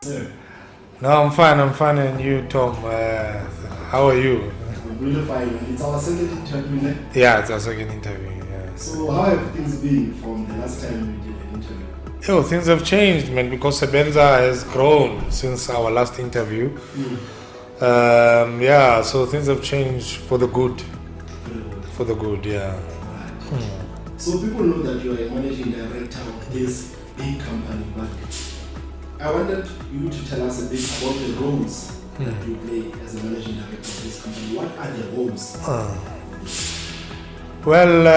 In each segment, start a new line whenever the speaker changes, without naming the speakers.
Sir,
No, I'm fine, and you, Tom, how are you?
I'm really fine. It's our second interview now.
Yeah, it's our second interview, yeah.
So how have things been from the last time we did an interview?
Yo, things have changed, man, because Sebenza has grown since our last interview. Yeah, so things have changed for the good.
Very good.
For the good, yeah.
Right. So people know that you are a managing director of this big company, but I wanted you to tell us a bit about the roles that you play as a managing director of this company. What are the roles?
Well,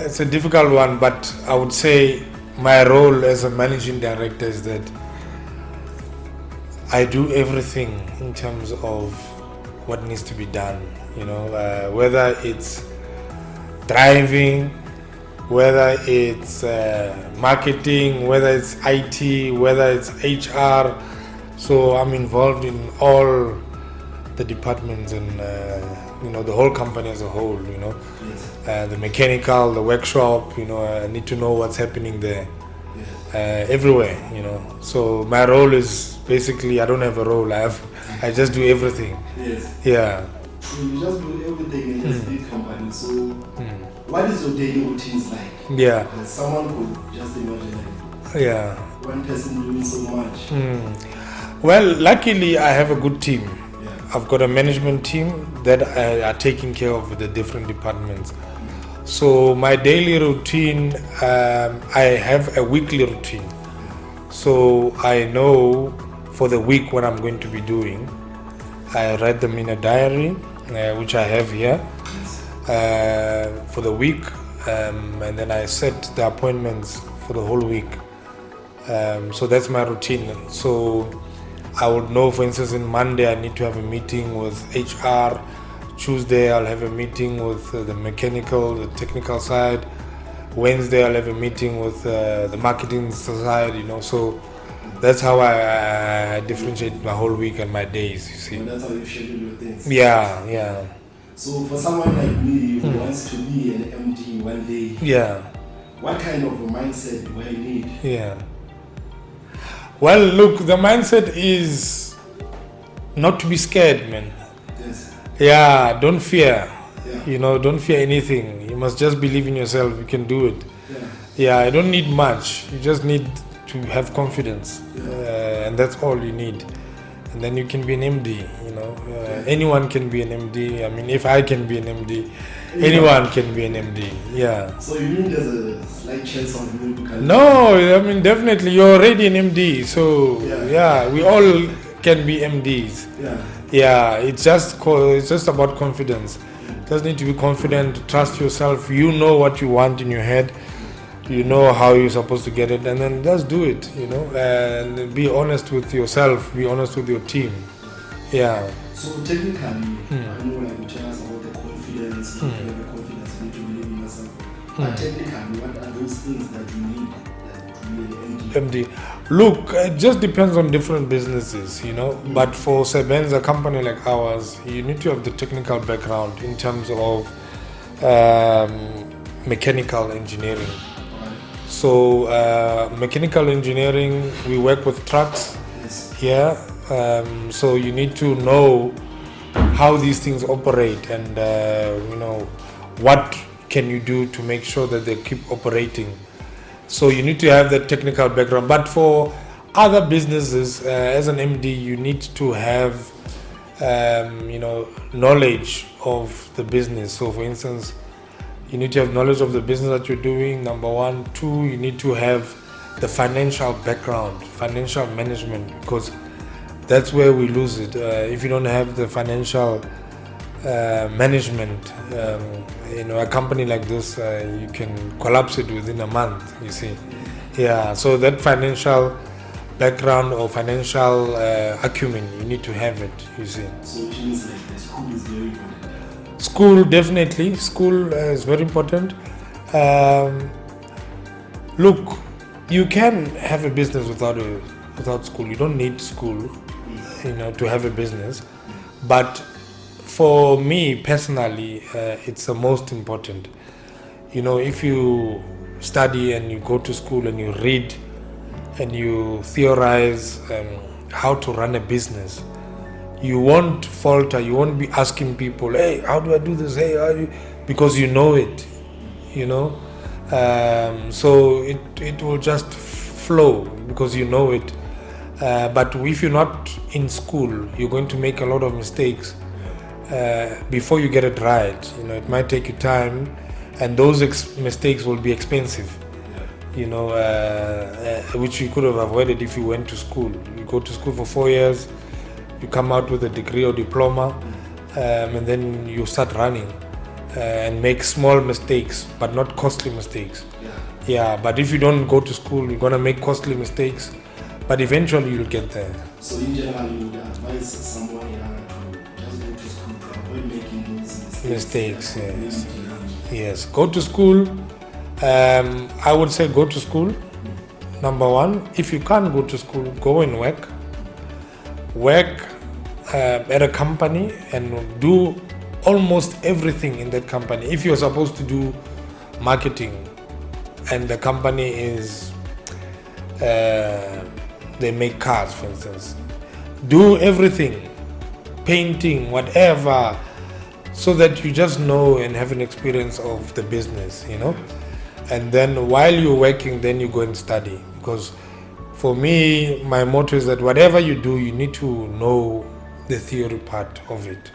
it's a difficult one, but I would say my role as a managing director is that I do everything in terms of what needs to be done, whether it's driving, whether it's marketing, whether it's IT, whether it's HR. So I'm involved in all the departments and the whole company as a whole.
Yes.
The mechanical, the workshop. I need to know what's happening there.
Yes.
Everywhere. So my role is basically I don't have a role. I just do everything.
Yes.
Yeah.
So you just do everything in this big company. So what is your daily routines like?
Yeah.
Because someone could just imagine like
Yeah.
one person doing so much.
Well, luckily I have a good team.
Yeah.
I've got a management team that are taking care of the different departments. So my daily routine, I have a weekly routine. So I know for the week what I'm going to be doing. I write them in a diary, which I have here, for the week, and then I set the appointments for the whole week. So that's my routine. So I would know, for instance, in Monday I need to have a meeting with HR. Tuesday I'll have a meeting with the mechanical, the technical side. Wednesday I'll have a meeting with the marketing side. So that's how I differentiate my whole week and my days. You see.
So that's how you schedule your things.
Yeah.
So for someone like me who wants to be an MD one day,
Yeah.
what kind of a mindset do I need?
Yeah. Well, look, the mindset is not to be scared, man.
Yes.
Yeah, don't fear.
Yeah.
Don't fear anything. You must just believe in yourself. You can do it.
Yeah.
Yeah, I don't need much. You just need to have confidence, and that's all you need. And then you can be an MD. Anyone can be an MD. I mean, if I can be an MD, anyone can be an MD. Yeah.
So you mean there's a slight chance of me becoming?
No, I mean definitely you're already an MD. So yeah, we all can be MDs.
Yeah.
Yeah, it's just about confidence. Just need to be confident, trust yourself. You know what you want in your head. You know how you're supposed to get it, and then just do it. And be honest with yourself. Be honest with your team. Yeah.
So technically, I know like you tell us about the confidence, you have the confidence, you need to believe in yourself. But technically, what are those things that you need to be an MD?
MD. Look, it just depends on different businesses, But for Sebenza, a company like ours, you need to have the technical background in terms of mechanical engineering. So mechanical engineering, we work with trucks here. So you need to know how these things operate and what can you do to make sure that they keep operating. So you need to have that technical background. But for other businesses, as an MD, you need to have knowledge of the business. So for instance, you need to have knowledge of the business that you're doing, number one. Two, you need to have the financial background, financial management, because that's where we lose it. If you don't have the financial management, a company like this, you can collapse it within a month, you see. Yeah, so that financial background or financial acumen, you need to have it, you see.
So it means like the school is very important.
School, definitely. School is very important. Look, you can have a business without school. You don't need school, to have a business. But for me personally, it's the most important. If you study and you go to school and you read and you theorize, how to run a business, you won't falter. You won't be asking people, hey, how do I do this? Hey, how do you? Because you know it, you know. So it will just flow because you know it. But if you're not in school, you're going to make a lot of mistakes before you get it right. You know, it might take you time, and those mistakes will be expensive. You know, which you could have avoided if you went to school. You go to school for 4 years, you come out with a degree or diploma, and then you start running and make small mistakes, but not costly mistakes. Yeah, but if you don't go to school, you're gonna make costly mistakes, but eventually you'll get there.
So in general, you would advise someone to just go to school to avoid making those
Mistakes, yes. Yes, go to school. I would say go to school. Number one, if you can't go to school, go and work. Work at a company and do almost everything in that company. If you're supposed to do marketing and the company is, they make cars, for instance, do everything, painting, whatever, so that you just know and have an experience of the business, you know. And then while you're working, then you go and study. Because for me, my motto is that whatever you do, you need to know the theory part of it.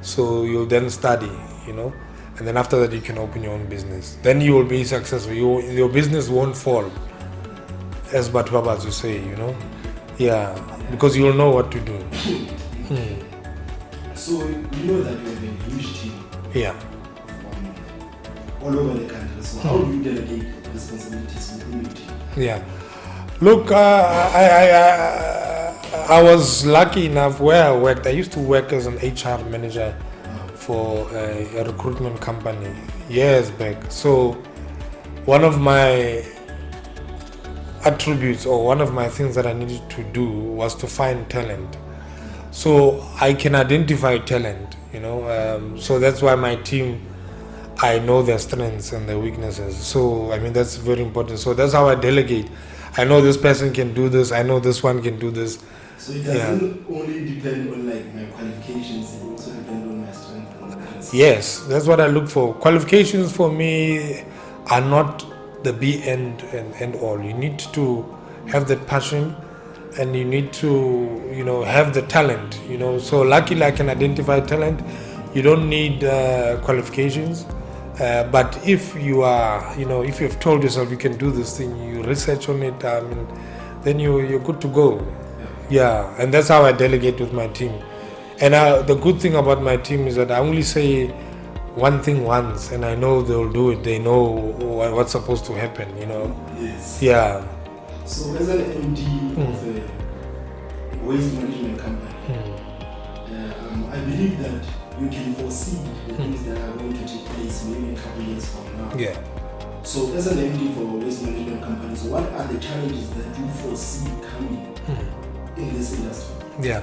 So you'll then study, you know, and then after that you can open your own business. Then you will be successful. Your business won't fall, as Batwabas you say, you know. Yeah, because you'll know what to do.
So you know that you have a huge team.
Yeah.
All over the country. So how do you delegate responsibilities within your team?
Yeah. Look, I was lucky enough where I worked. I used to work as an HR manager for a recruitment company years back. So one of my attributes or one of my things that I needed to do was to find talent. So I can identify talent, you know. So that's why my team, I know their strengths and their weaknesses. So, I mean, that's very important. So that's how I delegate. I know this person can do this. I know this one can do this.
So it doesn't only depend on like my qualifications, it also depends on my strengths and weaknesses.
Yes, that's what I look for. Qualifications for me are not the be end and all. You need to have that passion and you need to, you know, have the talent, you know. So luckily I can identify talent. You don't need qualifications. But if you are, you know, if you've told yourself you can do this thing, you research on it, then you're good to go. Yeah, and that's how I delegate with my team. And the good thing about my team is that I only say one thing once, and I know they'll do it. They know what's supposed to happen, you know.
Yes.
Yeah.
So as an MD of a waste management company, I believe that you can foresee the things that are going to take place maybe a couple of years from now.
Yeah.
So as an MD for waste management companies, what are the challenges that you foresee coming in this industry?
Yeah.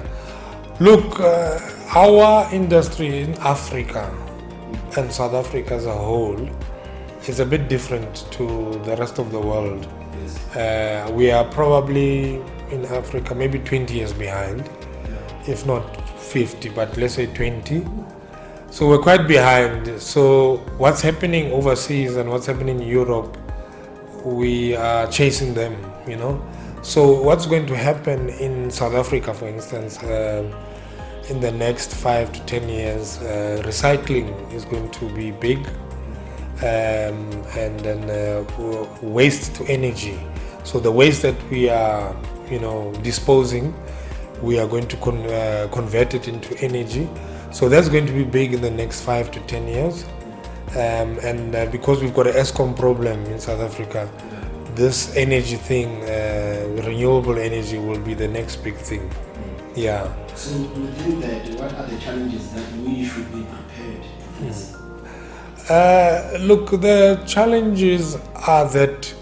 Look, our industry in Africa and South Africa as a whole is a bit different to the rest of the world.
Yes.
We are probably in Africa maybe 20 years behind, if not 50, but let's say 20. So we're quite behind. So what's happening overseas and what's happening in Europe, we are chasing them, you know. So what's going to happen in South Africa, for instance, in the next 5 to 10 years, recycling is going to be big, and then waste to energy. So the waste that we are, you know, disposing, we are going to convert it into energy. So that's going to be big in the next 5 to 10 years. And because we've got an ESCOM problem in South Africa, this energy thing, renewable energy, will be the next big thing. Yeah.
So within that, what are the challenges that we should be prepared to face?
Look, the challenges are that,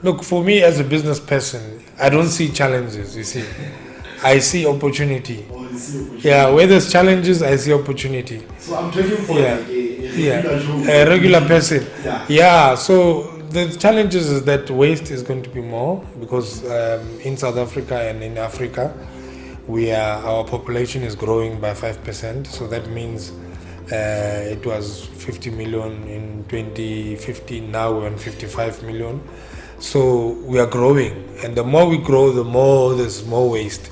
look, for me as a business person, I don't see challenges, you see. I see opportunity.
Oh, you see opportunity.
Yeah, where there's challenges, I see opportunity.
So I'm talking for
Yeah.
like a
A regular person.
Yeah.
Yeah, so the challenges is that waste is going to be more because in South Africa and in Africa, our population is growing by 5%. So that means it was 50 million in 2015. Now we're on 55 million. So we are growing, and the more we grow, the more there's more waste.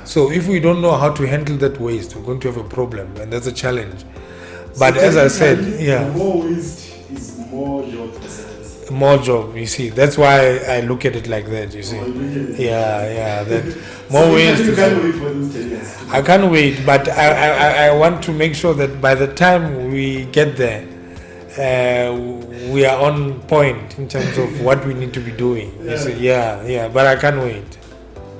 So if we don't know how to handle that waste, we're going to have a problem, and that's a challenge. But
So
as I said,
the more waste is more job for Sebenza.
more job, you see. That's why I look at it like that, you see.
Oh, you look at it.
Yeah, that
So
more waste.
you can't wait for those 10 years.
I can't wait, but I want to make sure that by the time we get there, we are on point in terms of what we need to be doing. You see, yeah, but I can't wait.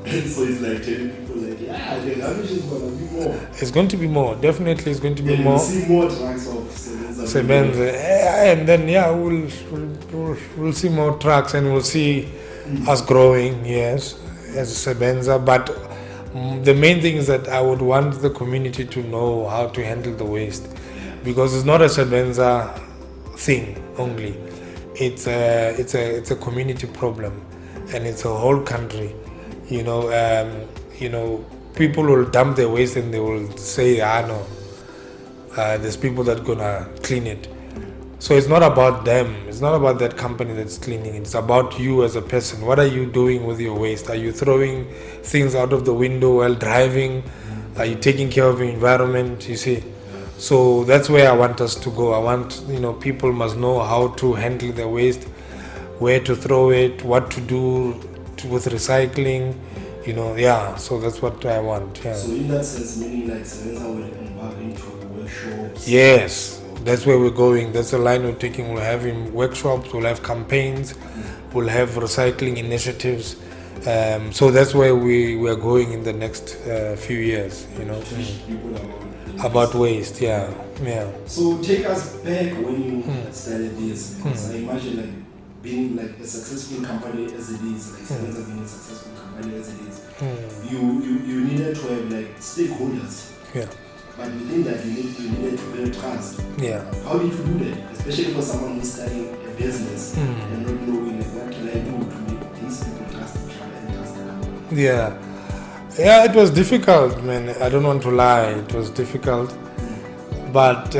So it's like telling people like, yeah, the rubbish is gonna be more.
It's going to be more. Definitely, it's going to be
Yeah,
more.
you'll see more trucks of Sebenza.
Sebenza, and then we'll see more trucks, and we'll see us growing. Yes, as Sebenza. But the main thing is that I would want the community to know how to handle the waste, because it's not a Sebenza thing only. It's a community problem, and it's a whole country. People will dump their waste and they will say, no, there's people that gonna clean it. So it's not about them. It's not about that company that's cleaning it. It's about you as a person. What are you doing with your waste? Are you throwing things out of the window while driving? Are you taking care of your environment? You see. So that's where I want us to go. I want, people must know how to handle their waste, where to throw it, what to do with recycling, so that's what I want. Yeah.
So in that sense, meaning like Sebenza will embark into workshops.
Yes, that's where we're going. That's the line we're taking. We'll have workshops, we'll have campaigns, we'll have recycling initiatives. So that's where we are going in the next few years,
Teach people
about waste. Yeah.
So take us back when you started this, because I imagine like being like a successful company as it is, like Sebenza being a successful company as it is, you needed to have like stakeholders.
Yeah.
But within that you needed to build trust.
Yeah.
How did you do that? Especially for someone who's starting a business and not knowing like what can I do to make these people trust each other and trust the company.
Yeah, it was difficult, man. I don't want to lie. It was difficult. But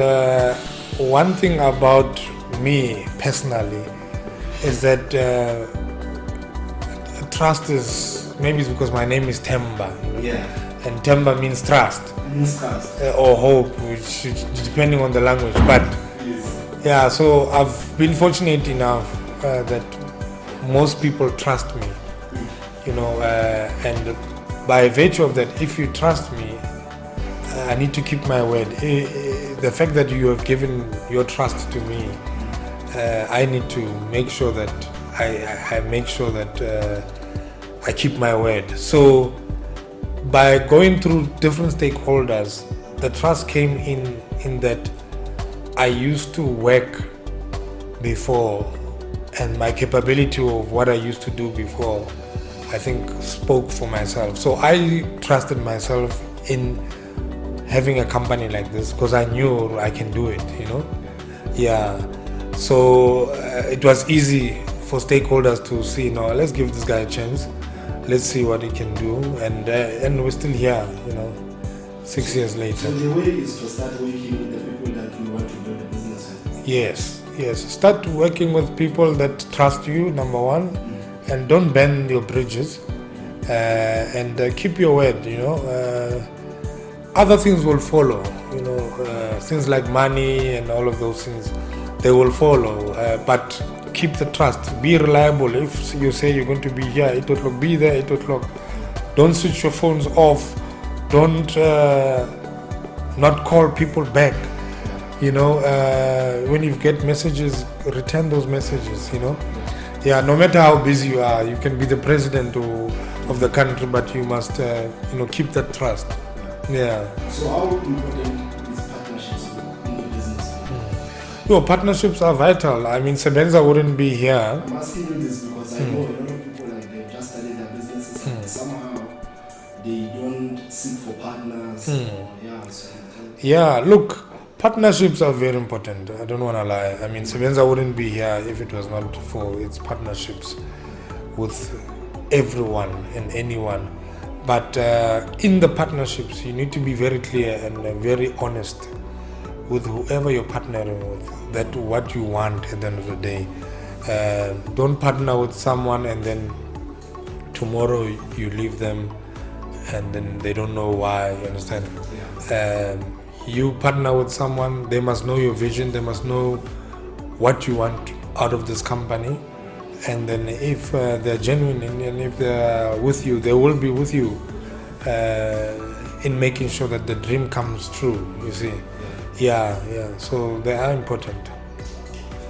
one thing about me personally is that trust is, maybe it's because my name is Themba.
Yeah.
And Themba means trust.
Means trust.
Or hope, which depending on the language. But
Yes.
so I've been fortunate enough that most people trust me. And by virtue of that, if you trust me, I need to keep my word. The fact that you have given your trust to me, I need to make sure that I make sure that I keep my word. So by going through different stakeholders, the trust came in that I used to work before, and my capability of what I used to do before, I think, spoke for myself. So I trusted myself in having a company like this because I knew I can do it, Yeah. So it was easy for stakeholders to see, let's give this guy a chance. Let's see what he can do. And we're still here, 6 years later.
So the way is to start working with the people that you want to build a business with.
Yes. Start working with people that trust you, number one, and don't bend your bridges, and keep your word, Other things will follow, things like money and all of those things, they will follow, but keep the trust, be reliable. If you say you're going to be here 8 o'clock, be there 8 o'clock. Don't switch your phones off. Don't not call people back. When you get messages, return those messages, Yeah, no matter how busy you are, you can be the president of the country, but you must, keep that trust. Yeah.
So how important is partnerships in the business?
Partnerships are vital. I mean, Sebenza wouldn't be here.
I'm asking you this because I know a lot of people they've just started their businesses and somehow they don't seek for partners.
Yeah, look, Partnerships are very important. I don't want to lie. I mean, Sebenza wouldn't be here if it was not for its partnerships with everyone and anyone. But in the partnerships, you need to be very clear and very honest with whoever you're partnering with, that what you want at the end of the day. Don't partner with someone and then tomorrow you leave them and then they don't know why, you understand? You partner with someone, they must know your vision, they must know what you want out of this company. And then if they're genuine and if they're with you, they will be with you in making sure that the dream comes true, you see. Yeah. So they are important.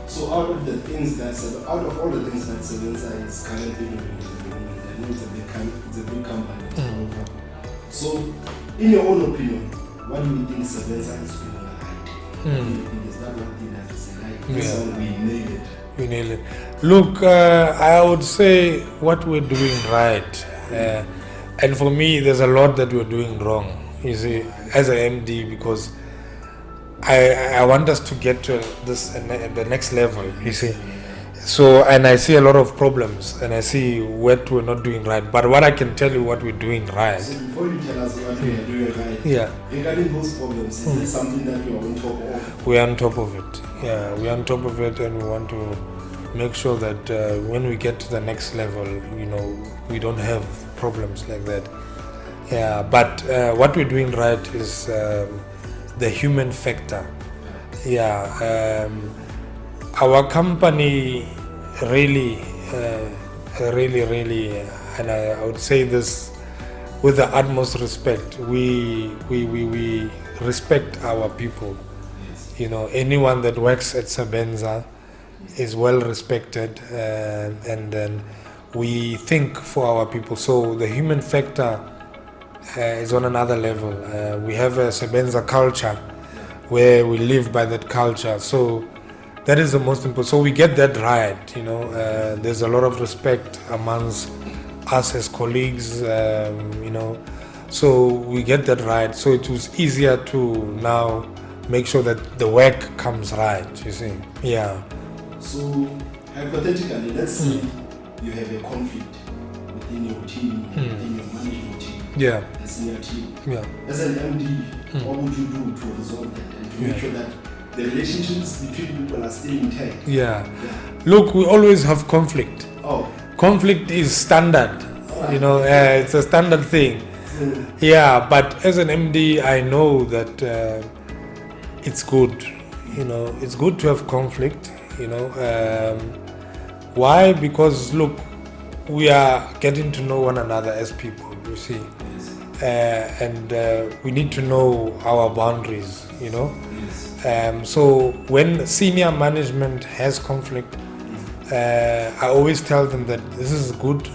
So out of all the things that Sebenza is currently doing, I know it's a big company. So in your own opinion, what do you think Sebenza is doing right? What do you think is that one thing that you say, like, this one we nailed it?
We nailed it. Look, I would say what we're doing right. And for me, there's a lot that we're doing wrong, you see, as an MD, because I want us to get to the next level, you see. So, and I see a lot of problems, and I see what we're not doing right. But what I can tell you, what we're doing right.
So before you tell us what we are doing right, regarding those problems, is there something that you are on top of?
We are on top of it. Yeah, we are on top of it, and we want to make sure that when we get to the next level, you know, we don't have problems like that. Yeah, but what we're doing right is the human factor. Yeah, our company really, and I would say this with the utmost respect. We respect our people. You know, anyone that works at Sebenza is well respected, and then we think for our people. So the human factor is on another level. We have a Sebenza culture where we live by that culture. So that is the most important. So we get that right, you know. There's a lot of respect amongst us as colleagues, you know. So we get that right. So it was easier to now make sure that the work comes right, you see. Yeah.
So hypothetically, let's say you have a conflict within your team, within your management team, the senior team.
Yeah.
As an MD, what would you do to resolve that and to make sure that the relationships between people are still intact?
Yeah. Look, we always have conflict. Conflict is standard. You know, it's a standard thing. Yeah, but as an MD, I know that it's good. You know, it's good to have conflict. You know, why? Because look, we are getting to know one another as people. You see, and we need to know our boundaries. You know, so when senior management has conflict, I always tell them that this is good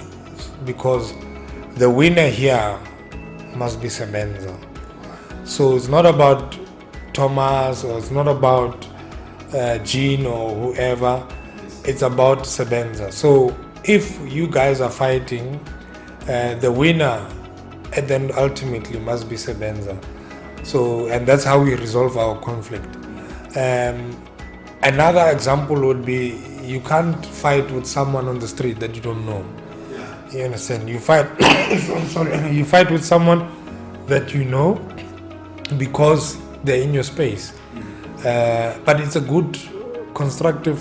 because the winner here must be Sebenza. So it's not about Thomas, or it's not about Jean or whoever. It's about Sebenza. So if you guys are fighting, the winner and then ultimately must be Sebenza. So, and that's how we resolve our conflict. Another example would be, you can't fight with someone on the street that you don't know. You understand? You fight you fight with someone that you know because they're in your space. But it's a good constructive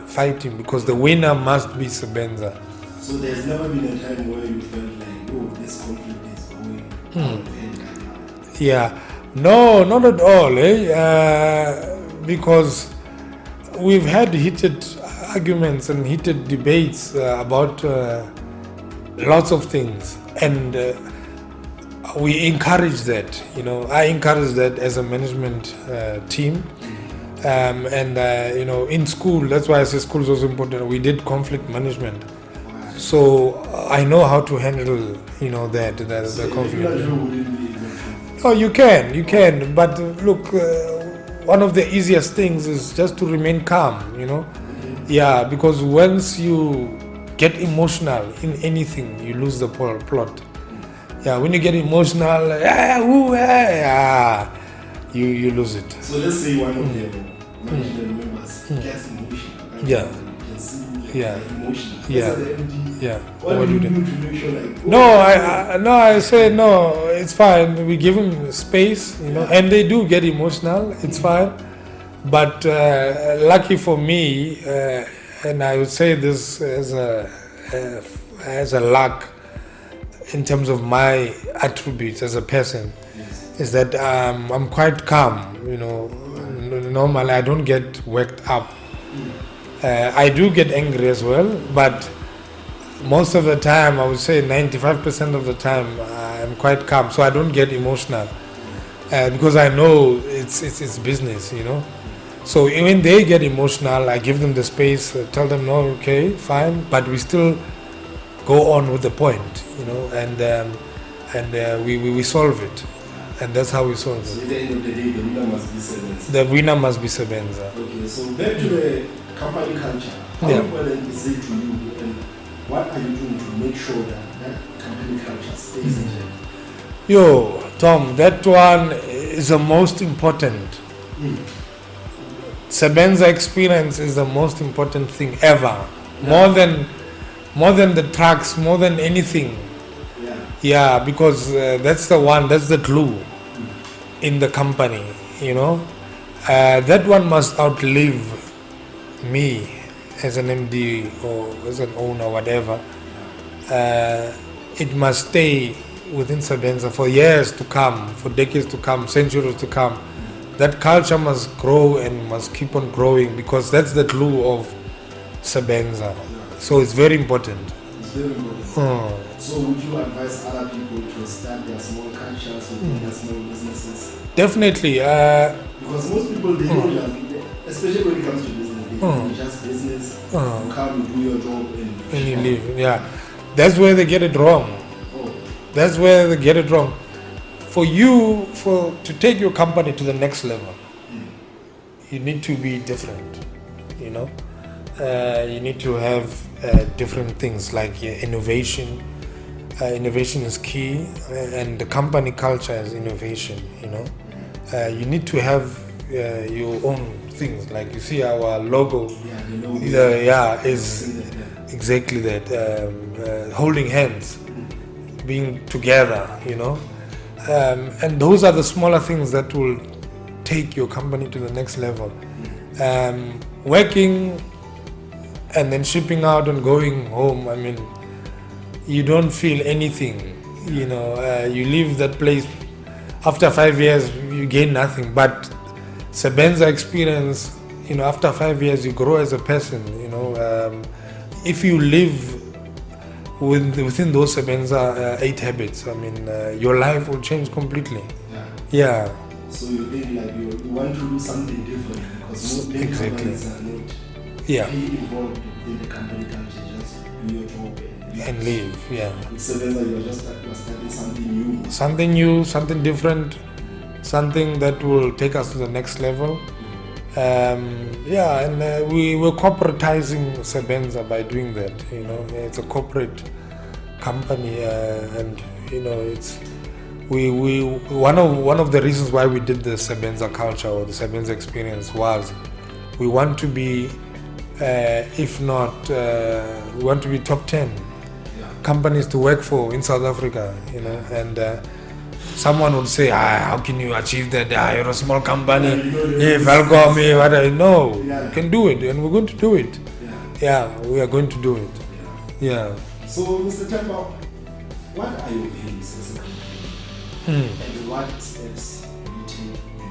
fighting because the winner must be Sebenza.
So there's never been a time where you felt like, oh, this conflict is going out of hand?
Yeah, no, not at all, because we've had heated arguments and heated debates about lots of things, and we encourage that. You know, I encourage that as a management team, and you know, in school. That's why I say school is also important. We did conflict management, so I know how to handle, you know, the conflict. Oh, you can, but look, one of the easiest things is just to remain calm, you know. Yeah, because once you get emotional in anything, you lose the plot. Yeah, when you get emotional, you lose it.
So let's say one of the management members gets emotional. And
Yeah.
You can see
Yeah.
emotional.
Yeah.
As an MD,
Yeah.
what do you do to make sure like
No, I say no. It's fine. We give them space, and they do get emotional. It's fine, but lucky for me, and I would say this as a luck in terms of my attributes as a person, is that I'm quite calm. Normally I don't get worked up. I do get angry as well, but most of the time, I would say 95% of the time, I'm quite calm, so I don't get emotional because I know it's business, So when they get emotional, I give them the space, tell them no, okay, fine, but we still go on with the point, and we solve it, and that's how we solve
So
it.
at the end of the day, the winner must be Sebenza.
The winner must be Sebenza.
Okay, so back to the company culture. How
Yeah.
important is it to you, and what are you doing to make sure that company culture stays intact?
Yo, Tom, that one is the most important. Sebenza experience is the most important thing ever.
Yeah.
More than the trucks, more than anything.
Yeah.
Yeah, because that's the glue in the company, That one must outlive me as an MD or as an owner, whatever. It must stay within Sebenza for years to come, for decades to come, centuries to come. That culture must grow and must keep on growing because that's the glue of Sebenza. So it's very important.
It's very important. So would you advise other people to start their small cultures within their small businesses?
Definitely.
Because most people, they don't just, especially when it comes to business, they think just business, you come, you do your job,
And you leave. Yeah. That's where they get it wrong.
Oh.
That's where they get it wrong. For you, to take your company to the next level, you need to be different, you need to have different things like innovation. Innovation is key, and the company culture is innovation, you need to have your own things. Like you see our logo, is exactly that, holding hands, being together, and those are the smaller things that will take your company to the next level. Working and then shipping out and going home, you don't feel anything, you leave that place. After 5 years, you gain nothing. But Sebenza experience, after 5 years, you grow as a person. If you live within those Sebenza 8 habits, your life will change completely. Yeah.
So you think like you want to do something different because most big companies are not really involved in the company culture, just do your job and leave.
Yeah.
With Sebenza, you're starting something new.
Something new, something different, something that will take us to the next level. We were corporatizing Sebenza by doing that. It's a corporate company, and it's one of the reasons why we did the Sebenza culture or the Sebenza experience was we want to be, if not, we want to be top 10 companies to work for in South Africa. And someone would say, how can you achieve that? You're a small company. Welcome me. No, you can do it, and we're going to do it. We are going to do it. Yeah.
So, Mr. Themba, what are your views as a company? And what steps you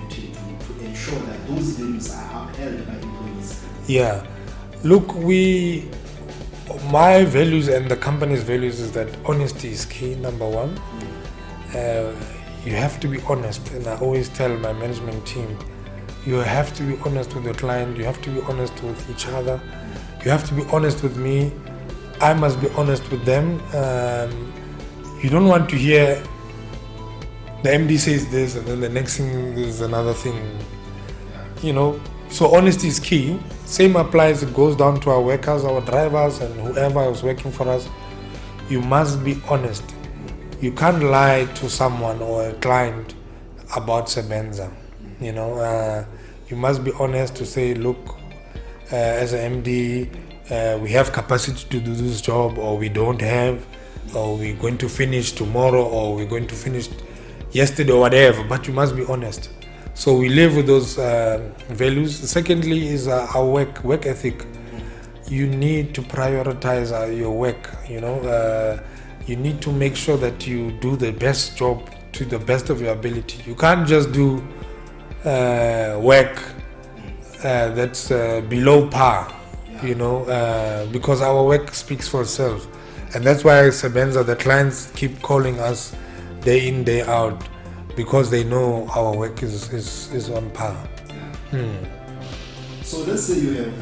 take to ensure that those values are upheld by employees?
Yeah. Look, my values and the company's values is that honesty is key, number one. You have to be honest, and I always tell my management team, you have to be honest with your client, you have to be honest with each other, you have to be honest with me, I must be honest with them. You don't want to hear the MD says this and then the next thing is another thing, So honesty is key. Same applies, it goes down to our workers, our drivers, and whoever is working for us. You must be honest. You can't lie to someone or a client about Sebenza. You know, you must be honest to say, look, as an MD, we have capacity to do this job, or we don't have, or we're going to finish tomorrow, or we're going to finish yesterday, or whatever. But you must be honest. So we live with those values. Secondly is our work ethic. You need to prioritize your work. You know, you need to make sure that you do the best job to the best of your ability. You can't just do work that's below par, you know, because our work speaks for itself. And that's why Sebenza, the clients keep calling us day in, day out, because they know our work is on par.
So let's say you have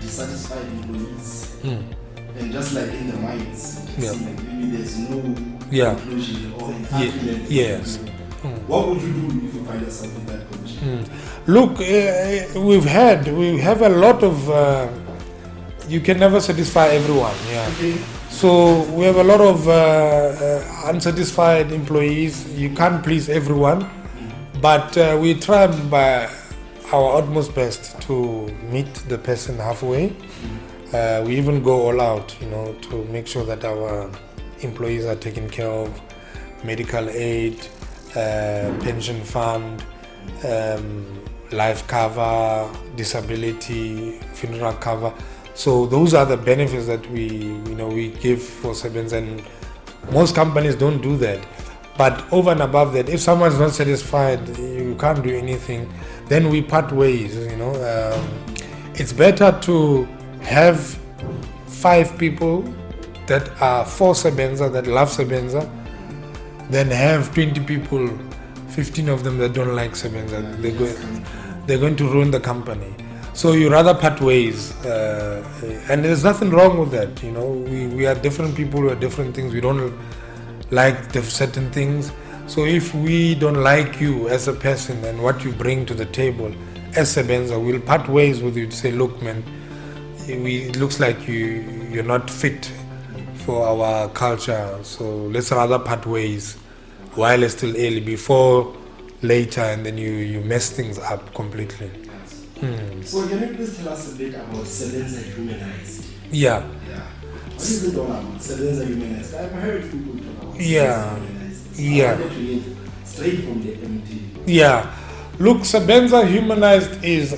dissatisfied employees, and just like in the mines, it seems like maybe there's no conclusion or an argument.
Yes.
What would you do if you find yourself in that position?
Look, we have a lot of, you can never satisfy everyone.
Okay.
So we have a lot of unsatisfied employees. You can't please everyone, but we try by our utmost best to meet the person halfway. We even go all out, you know, to make sure that our employees are taken care of, medical aid, pension fund, life cover, disability, funeral cover. So those are the benefits that we give for Sebenza, and most companies don't do that. But over and above that, if someone's not satisfied, you can't do anything, then we part ways, you know. It's better to have 5 people that are for Sebenza, that love Sebenza, than have 20 people, 15 of them that don't like Sebenza. They're going to ruin the company. So you rather part ways, and there's nothing wrong with that. You know, we are different people, we are different things. We don't like certain things. So if we don't like you as a person and what you bring to the table as Sebenza, we'll part ways with you to say, look, man, it looks like you're not fit for our culture. So let's rather part ways while it's still early, before later, and then you mess things up completely.
So can you please tell us a bit about Sebenza Humanized?
Yeah.
What is it all about, Sebenza Humanized? I've heard people talk about
Yeah.
Sebenza Humanized.
Yeah.
I wanted to get straight from the MT.
Yeah. Look, Sebenza Humanized is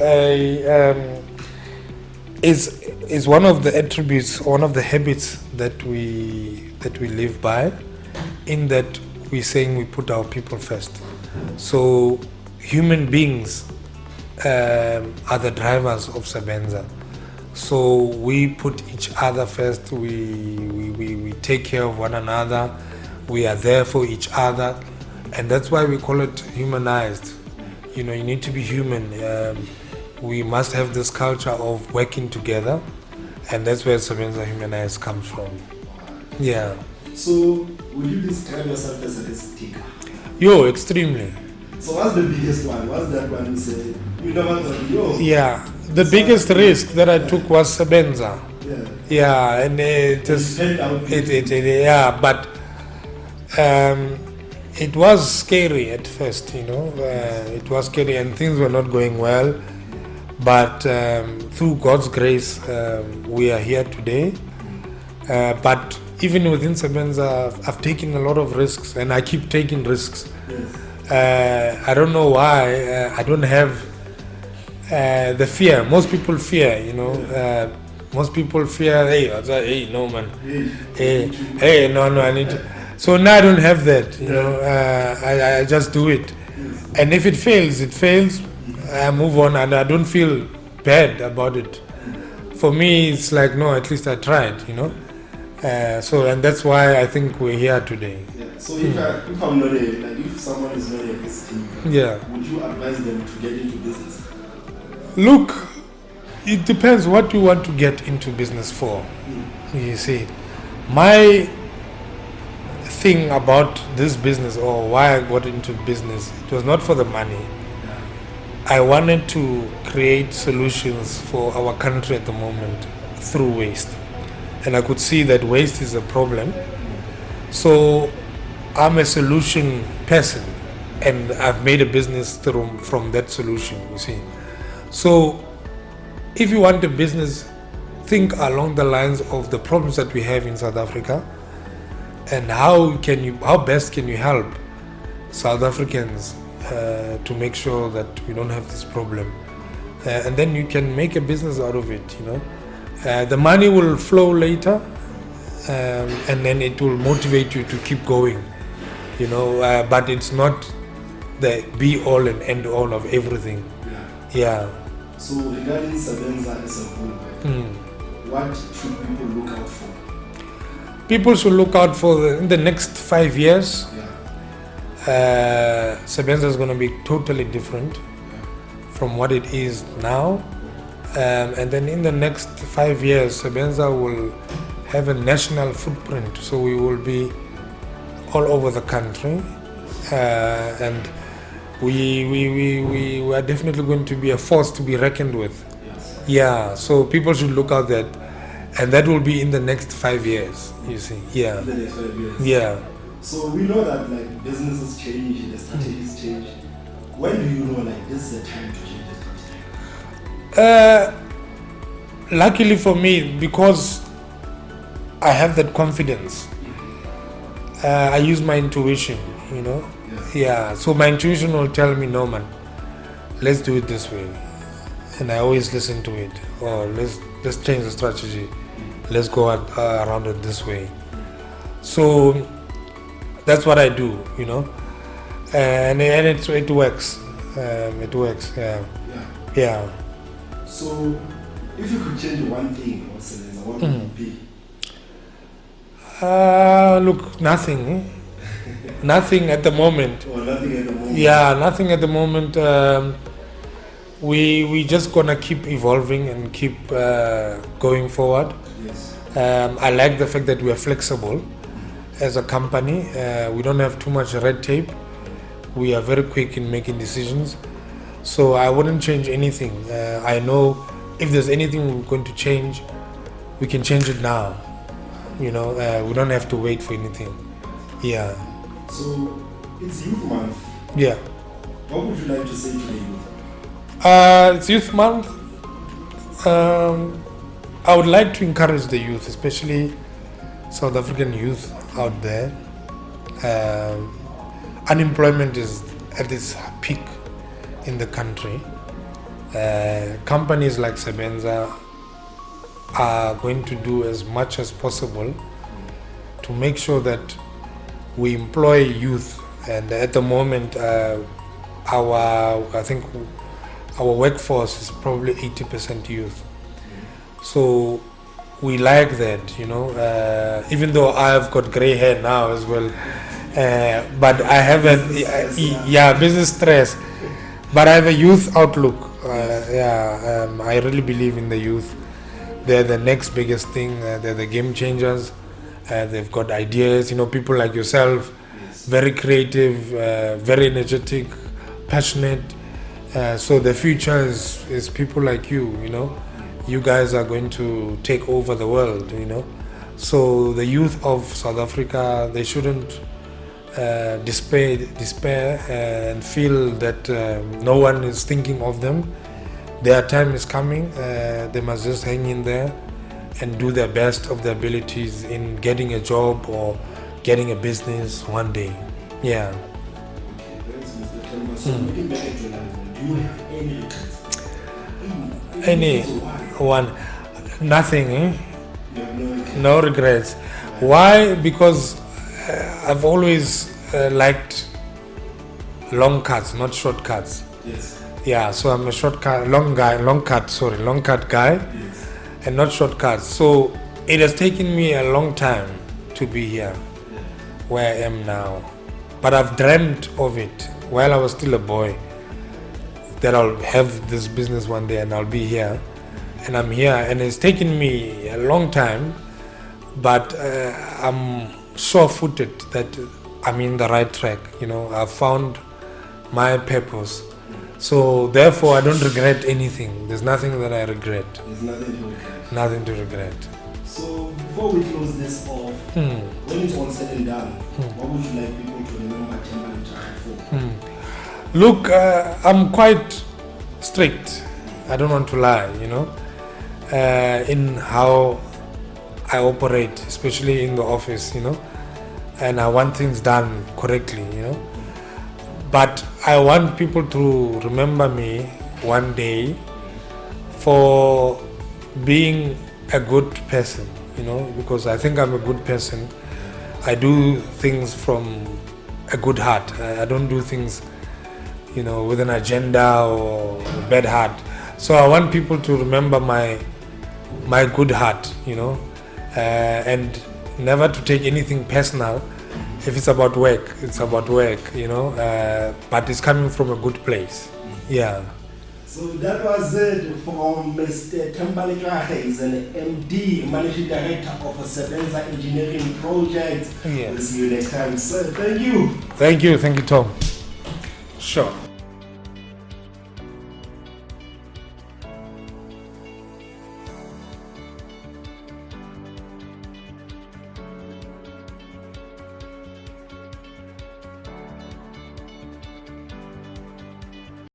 one of the attributes, one of the habits that we live by, in that we're saying we put our people first. So human beings are the drivers of Sebenza. So we put each other first. We take care of one another. We are there for each other, and that's why we call it humanized. You know, you need to be human. We must have this culture of working together, and that's where Sebenza Humanized comes from. Yeah.
So would you describe yourself as a risk taker?
Yo, extremely.
So what's the biggest one? What's that one you say? You never thought, yo.
Yeah, the biggest risk that I took was Sebenza.
Yeah.
Yeah, and it is. Yeah, but it was scary at first. You know, it was scary, and things were not going well. But through God's grace, we are here today. But even within Sebenza, I've taken a lot of risks, and I keep taking risks.
Yes.
I don't know why. I don't have the fear. Most people fear, you know. Most people fear, hey, no, man. Hey, no, I need to. So now I don't have that, you know. I just do it. And if it fails, I move on, and I don't feel bad about it. For me, it's like, no, at least I tried, you know. And that's why I think we're here today.
Yeah. So if I'm not if someone is not a risk taker, would you advise them to get into business?
Look, it depends what you want to get into business for. You see, my thing about this business, or why I got into business, it was not for the money. I wanted to create solutions for our country at the moment through waste. And I could see that waste is a problem. So I'm a solution person, and I've made a business from that solution, you see. So if you want a business, think along the lines of the problems that we have in South Africa, and how best can you help South Africans to make sure that we don't have this problem, and then you can make a business out of it, you know. The money will flow later, and then it will motivate you to keep going, you know, but it's not the be all and end all of everything. Yeah.
So regarding Sebenza as a whole, what should people look out for?
People should look out for in the next 5 years. Sebenza is going to be totally different from what it is now, and then in the next 5 years, Sebenza will have a national footprint. So we will be all over the country, and we are definitely going to be a force to be reckoned with. Yeah, so people should look out that, and that will be in the next 5 years, you see. Yeah.
In the next 5 years.
Yeah.
So we know that like businesses change, the strategies change. When do you know like this is the time to change the strategy?
Luckily for me, because I have that confidence, I use my intuition, you know. Yeah, so my intuition will tell me, no man, let's do it this way, and I always listen to it. Or let's change the strategy, let's go around it this way. So that's what I do, you know, and it works. It works. Yeah.
So if you could change one thing about Sebenza, what would it be?
Look, nothing. Nothing at the moment.
Or nothing at the moment?
Yeah, nothing at the moment. We just gonna keep evolving and keep going forward.
Yes.
I like the fact that we are flexible as a company. We don't have too much red tape. We are very quick in making decisions. So I wouldn't change anything. I know if there's anything we're going to change, we can change it now. You know, we don't have to wait for anything. Yeah.
So it's Youth Month.
Yeah.
What would you like to say to the youth?
It's Youth Month. I would like to encourage the youth, especially South African youth out there. Unemployment is at its peak in the country. Companies like Sebenza are going to do as much as possible to make sure that we employ youth. And at the moment, I think our workforce is probably 80% youth. So we like that, you know, even though I've got gray hair now as well, but I have business stress, but I have a youth outlook. I really believe in the youth. They're the next biggest thing. They're the game changers. They've got ideas, you know, people like yourself, very creative, very energetic, passionate. So the future is people like you, you know. You guys are going to take over the world, you know. So the youth of South Africa, they shouldn't despair and feel that no one is thinking of them. Their time is coming. They must just hang in there and do their best of their abilities in getting a job or getting a business one day. Yeah.
Thanks, Mr. Themba. So looking back at your life, do you have any regrets?
Any one? Nothing.
You have no regrets?
No regrets. Why? Because I've always liked long cuts, not shortcuts.
Yes.
Yeah, so I'm a long cut guy,
Yes.
and not shortcuts. So it has taken me a long time to be here, where I am now. But I've dreamt of it while I was still a boy, that I'll have this business one day and I'll be here. And I'm here, and it's taken me a long time, but I'm sure-footed that I'm in the right track. You know, I've found my purpose. So therefore, I don't regret anything. There's nothing that I regret.
There's nothing to regret.
Nothing to regret.
So before we close this off, when it's all said and done, what would you like people to remember Themba Lecage for?
Look, I'm quite strict. I don't want to lie, in how I operate, especially in the office, and I want things done correctly, But I want people to remember me one day for being a good person, because I think I'm a good person. I do things from a good heart. I don't do things, with an agenda or a bad heart. So I want people to remember my good heart, and never to take anything personal. If it's about work, it's about work, but it's coming from a good place. Yeah.
So that was it from Mr. Themba Lecage, an MD, Managing Director of Sebenza Engineering Projects.
Yeah.
We'll see you next time, sir. Thank you.
Thank you, Tom. Sure.